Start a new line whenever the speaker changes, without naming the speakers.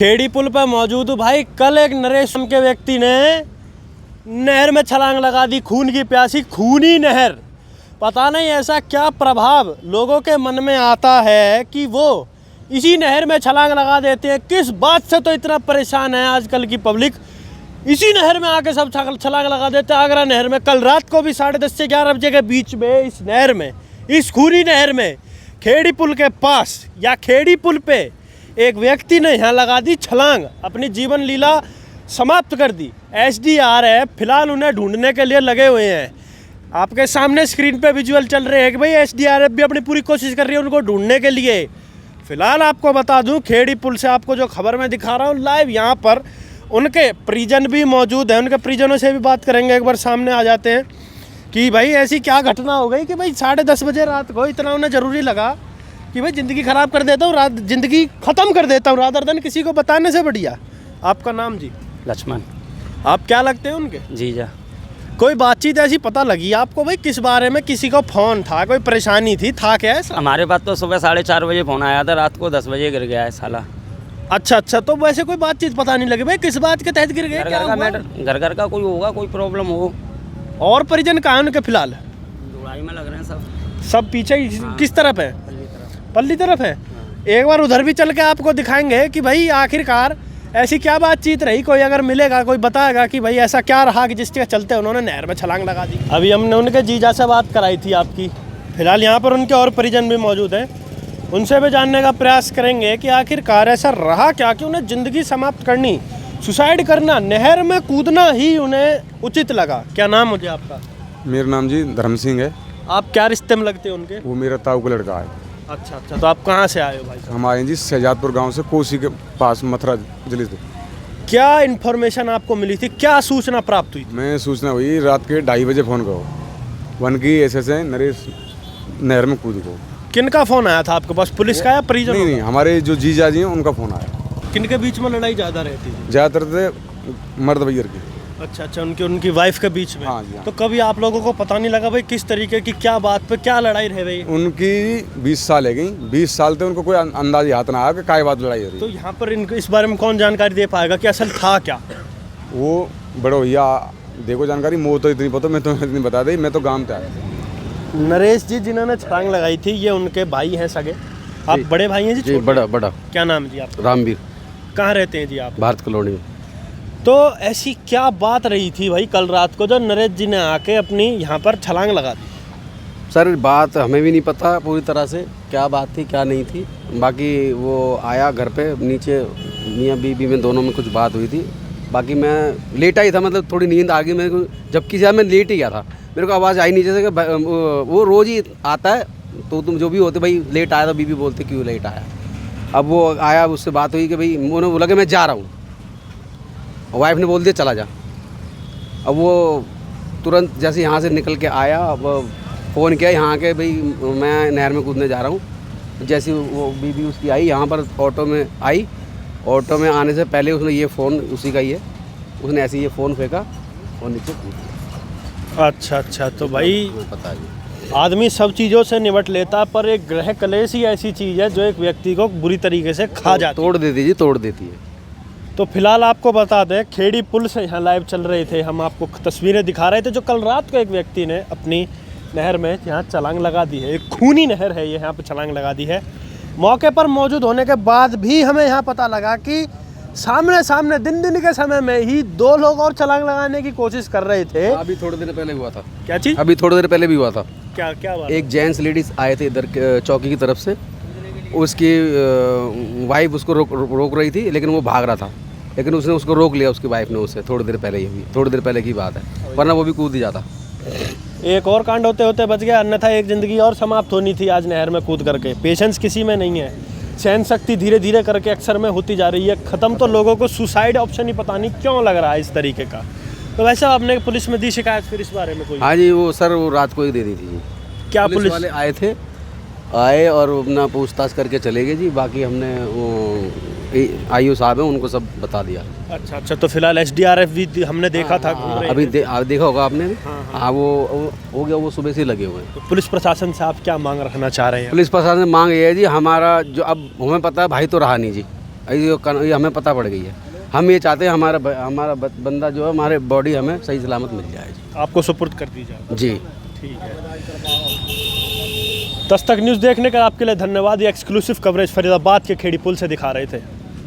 खेड़ी पुल पर मौजूद हूँ भाई। कल एक नरेश नाम के व्यक्ति ने नहर में छलांग लगा दी, खून की प्यासी खूनी नहर। पता नहीं ऐसा क्या प्रभाव लोगों के मन में आता है कि वो इसी नहर में छलांग लगा देते हैं। किस बात से तो इतना परेशान है आजकल की पब्लिक, इसी नहर में आके सब छलांग लगा देते हैं। आगरा नहर में कल रात को भी 10:30 से 11 बजे के बीच में इस नहर में, इस खूनी नहर में खेड़ी पुल के पास या खेड़ी पुल पे एक व्यक्ति ने यहाँ लगा दी छलांग, अपनी जीवन लीला समाप्त कर दी। SDRF फिलहाल उन्हें ढूंढने के लिए लगे हुए हैं। आपके सामने स्क्रीन पे विजुअल चल रहे हैं कि भाई SDRF भी अपनी पूरी कोशिश कर रही है उनको ढूंढने के लिए। फिलहाल आपको बता दूं, खेड़ी पुल से आपको जो खबर मैं दिखा रहा हूँ लाइव, यहाँ पर उनके परिजन भी मौजूद हैं। उनके परिजनों से भी बात करेंगे। एक बार सामने आ जाते हैं कि भाई ऐसी क्या घटना हो गई कि भाई 10:30 बजे रात को इतना उन्हें ज़रूरी लगा कि भाई ज़िंदगी ख़राब कर देता हूँ, रात ज़िंदगी ख़त्म कर देता हूँ रादर देन किसी को बताने से बढ़िया। आपका नाम जी?
लक्ष्मण।
आप क्या लगते हैं उनके?
जीजा।
कोई बातचीत ऐसी पता लगी आपको भाई किस बारे में? किसी को फ़ोन था, कोई परेशानी थी, था क्या ऐसा?
हमारे पास तो सुबह 4:30 बजे फ़ोन आया था, रात को 10 बजे गिर गया है साला।
अच्छा, तो वैसे कोई बातचीत पता नहीं लगी भाई किस बात के तहत गिर गए?
घर का मैटर, घर का कोई होगा, कोई प्रॉब्लम हो।
और परिजन कहाँ हैं उनके फिलहाल?
लड़ाई में लग रहे हैं
सब पीछे ही।
हाँ।
किस तरफ है? पल्ली तरफ है।
हाँ।
एक बार उधर भी चल के आपको दिखाएंगे कि भाई आखिरकार ऐसी क्या बातचीत रही। कोई अगर मिलेगा, कोई बताएगा कि भाई ऐसा क्या रहा कि जिसके चलते उन्होंने नहर में छलांग लगा दी। अभी हमने उनके जीजा से बात कराई थी आपकी। फिलहाल यहाँ पर उनके और परिजन भी मौजूद हैं, उनसे भी जानने का प्रयास करेंगे कि आखिरकार ऐसा रहा क्या कि उन्हें ज़िंदगी समाप्त करनी, सुसाइड करना, नहर में कूदना ही उन्हें उचित लगा। क्या नाम मुझे आपका?
मेरा नाम जी धर्म सिंह है।
आप क्या रिश्ते में लगते हैं उनके?
वो मेरा ताऊ का लड़का है।
अच्छा, तो आप कहाँ से आए हो भाई साहब?
हम आए जी शहजादपुर गांव से, कोसी के पास मथुरा जिले से।
क्या इन्फॉर्मेशन आपको मिली थी, क्या सूचना प्राप्त हुई?
मैं सूचना हुई रात के 2:30 बजे फ़ोन करो, वन की ऐसे नरेश नहर में कूद को।
किनका फ़ोन आया था आपके पास, पुलिस का या परिजन?
नहीं, हमारे जो जीजा जी हैं उनका फ़ोन आया।
किनके बीच में लड़ाई ज़्यादा रहती थी?
ज़्यादातर थे मर्द भैया की।
अच्छा, उनकी वाइफ के बीच में।
हाँ जी, हाँ।
तो कभी आप लोगों को पता नहीं लगा भाई किस तरीके की, क्या बात पे क्या लड़ाई रह रही?
उनकी 20 साल है गई, 20 साल थे, उनको कोई अंदाज हाथ ना आया कि काय बात लड़ाई हो रही।
तो यहाँ पर इस बारे में कौन जानकारी दे पाएगा कि असल था क्या?
वो बड़ो भैया देखो जानकारी, मो तो इतनी पता, मैं तो इतनी बता दी, मैं तो गाँव से आया।
नरेश जी जिन्होंने छलांग लगाई थी, ये उनके भाई हैं सगे? आप बड़े भाई हैं जी?
जी, बड़ा।
क्या नाम है जी आपका?
रामवीर।
कहाँ रहते हैं जी आप?
भारत कॉलोनी में।
तो ऐसी क्या बात रही थी भाई कल रात को जो नरेश जी ने आके अपनी यहाँ पर छलांग लगा दी?
सर बात हमें भी नहीं पता पूरी तरह से क्या बात थी क्या नहीं थी। बाकी वो आया घर पे, नीचे मियाँ बीवी में दोनों में कुछ बात हुई थी। बाकी मैं लेटा ही था, मतलब थोड़ी नींद आ गई मेरे को, जबकि शायद मैं लेट ही गया था। मेरे को आवाज़ आई नीचे से कि वो रोज़ ही आता है, तो तुम जो भी होते भाई लेट आया, तो बीवी बोलते क्यों लेट आया। अब वो आया, उससे बात हुई कि भाई उन्होंने बोला कि मैं जा रहा हूँ, वाइफ ने बोल दिया चला जा। अब वो तुरंत जैसे यहाँ से निकल के आया, अब फ़ोन किया यहाँ के, भाई मैं नहर में कूदने जा रहा हूँ। जैसे वो बीवी उसकी आई यहाँ पर, ऑटो में आई, ऑटो में आने से पहले उसने ये फ़ोन उसी का ही है, उसने ऐसे ये फ़ोन फेंका और नीचे कूद दिया।
अच्छा, तो भाई
पता है
आदमी सब चीज़ों से निपट लेता, पर एक ग्रह कलेश ही ऐसी चीज़ है जो एक व्यक्ति को बुरी तरीके से खा जाती है,
तोड़ देती जी, तोड़ देती है।
तो फिलहाल आपको बता दें, खेड़ी पुल से यहाँ लाइव चल रहे थे, हम आपको तस्वीरें दिखा रहे थे जो कल रात को एक व्यक्ति ने अपनी नहर में यहाँ छलांग लगा दी है। एक खूनी नहर है ये, यहाँ पर छलांग लगा दी है। मौके पर मौजूद होने के बाद भी हमें यहाँ पता लगा कि सामने दिन के समय में ही 2 लोग और छलांग लगाने की कोशिश कर रहे थे।
अभी थोड़ी देर पहले हुआ था।
क्या चीज़?
अभी थोड़ी देर पहले भी हुआ था।
क्या बात?
एक जेंट्स लेडीज़ आए थे इधर चौकी की तरफ से, उसकी वाइफ उसको रोक रही थी, लेकिन वो भाग रहा था, लेकिन उसने उसको रोक लिया, उसकी वाइफ ने उससे। थोड़ी देर पहले, ये भी थोड़ी देर पहले की बात है, वरना वो भी कूद ही जाता।
एक और कांड होते होते बच गया, अन्यथा एक ज़िंदगी और समाप्त होनी थी आज नहर में कूद करके। पेशेंस किसी में नहीं है, सहन शक्ति धीरे धीरे करके अक्सर में होती जा रही है ख़त्म। तो लोगों को सुसाइड ऑप्शन ही पता नहीं क्यों लग रहा है इस तरीके का। तो वैसे आपने पुलिस में दी शिकायत फिर इस बारे में कोई?
हाँ जी, वो सर वो रात को ही दे दी थी।
क्या
पुलिस वाले आए और अपना पूछताछ करके चले गए जी। बाकी हमने वो IO साहब हैं, उनको सब बता दिया।
अच्छा, तो फिलहाल SDRF भी हमने देखा था।
अभी देखा होगा आपने भी। हाँ, वो हो गया, वो सुबह से लगे हुए हैं।
तो पुलिस प्रशासन से आप क्या मांग रखना चाह रहे हैं?
पुलिस प्रशासन से मांग ये है जी, हमारा जो अब हमें पता है भाई तो रहा नहीं जी, ये हमें पता पड़ गई है। हम ये चाहते हैं हमारा बंदा जो है, हमारे बॉडी हमें सही सलामत मिल जाए जी।
आपको सुपुर्द कर दी जाए
जी
ठीक है। दस्तक न्यूज़ देखने का आपके लिए धन्यवाद। ये एक्सक्लूसिव कवरेज फरीदाबाद के खेड़ी पुल से दिखा रहे थे।